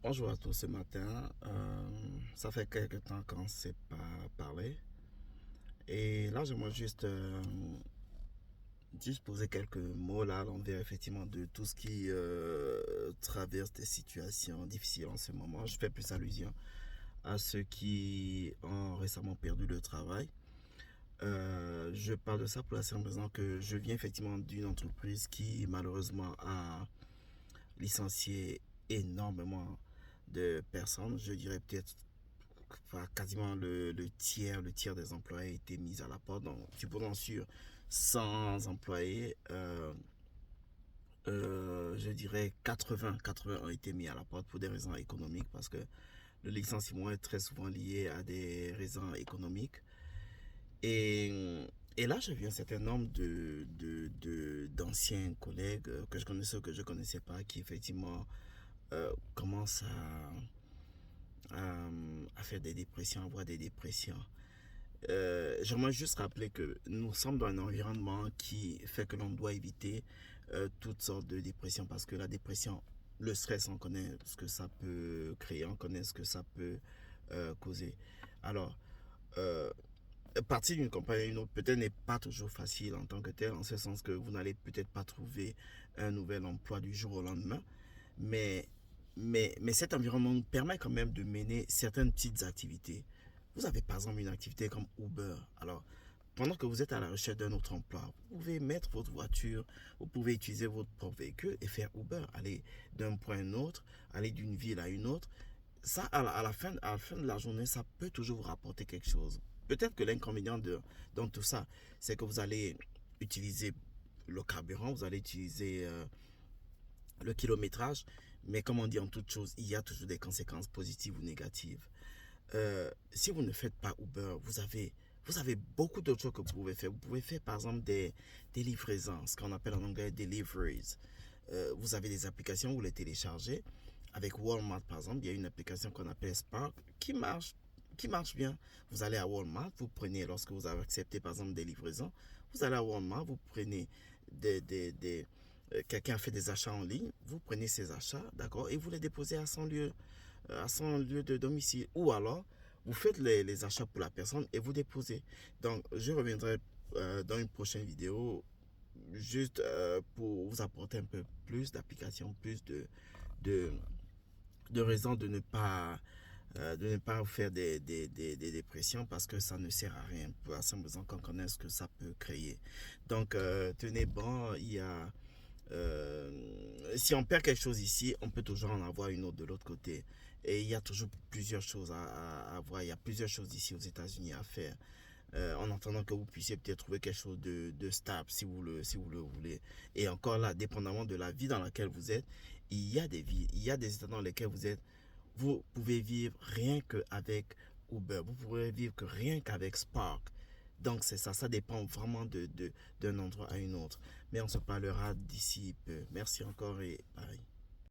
Bonjour à tous ce matin. Ça fait quelques temps qu'on ne s'est pas parlé. Et là, j'aimerais juste poser quelques mots là à l'envers effectivement de tout ce qui traverse des situations difficiles en ce moment. Je fais plus allusion à ceux qui ont récemment perdu le travail. Je parle de ça pour la simple raison que je viens effectivement d'une entreprise qui malheureusement a licencié énormément de personnes. Je dirais peut-être quasiment le tiers des employés a été mis à la porte. Donc, supposons sur 100 employés, je dirais 80 ont été mis à la porte pour des raisons économiques parce que le licenciement est très souvent lié à des raisons économiques. Et là, j'ai vu un certain nombre d'anciens collègues que je connaissais ou que je ne connaissais pas qui effectivement commencent à faire des dépressions, à avoir des dépressions. J'aimerais juste rappeler que nous sommes dans un environnement qui fait que l'on doit éviter toutes sortes de dépressions parce que la dépression, le stress, on connaît ce que ça peut créer, on connaît ce que ça peut causer. Alors, partir d'une compagnie à une autre peut-être n'est pas toujours facile en tant que tel, en ce sens que vous n'allez peut-être pas trouver un nouvel emploi du jour au lendemain, mais, mais cet environnement nous permet quand même de mener certaines petites activités. Vous avez par exemple une activité comme Uber. Alors, pendant que vous êtes à la recherche d'un autre emploi, vous pouvez mettre votre voiture, vous pouvez utiliser votre propre véhicule et faire Uber, aller d'un point à un autre, aller d'une ville à une autre. Ça, à la fin de la journée, ça peut toujours vous rapporter quelque chose. Peut-être que l'inconvénient dans tout ça, c'est que vous allez utiliser le carburant, vous allez utiliser le kilométrage, mais comme on dit en toute chose, il y a toujours des conséquences positives ou négatives. Si vous ne faites pas Uber, vous avez beaucoup d'autres choses que vous pouvez faire. Vous pouvez faire par exemple des livraisons, ce qu'on appelle en anglais deliveries. Vous avez des applications, vous les téléchargez. Avec Walmart par exemple, il y a une application qu'on appelle Spark qui marche bien. Vous allez à Walmart, vous prenez, lorsque vous avez accepté par exemple des livraisons, vous allez à Walmart, vous prenez quelqu'un a fait des achats en ligne, vous prenez ces achats, d'accord, et vous les déposez à son lieu de domicile. Ou alors, vous faites les achats pour la personne et vous déposez. Donc, je reviendrai dans une prochaine vidéo juste pour vous apporter un peu plus d'applications, plus de, de raisons de ne pas faire des dépressions parce que ça ne sert à rien. Pour la simple raison qu'on connaît ce que ça peut créer. Donc, tenez bon, si on perd quelque chose ici, on peut toujours en avoir une autre de l'autre côté. Et il y a toujours plusieurs choses à voir. Il y a plusieurs choses ici aux États-Unis à faire. En attendant que vous puissiez peut-être trouver quelque chose de stable si vous le voulez. Et encore là, dépendamment de la vie dans laquelle vous êtes, il y a des vies, il y a des états dans lesquels vous êtes. Vous pouvez vivre rien qu'avec Uber. Vous pouvez vivre que rien qu'avec Spark. Donc c'est ça, ça dépend vraiment d'un endroit à un autre. Mais on se parlera d'ici peu. Merci encore et bye.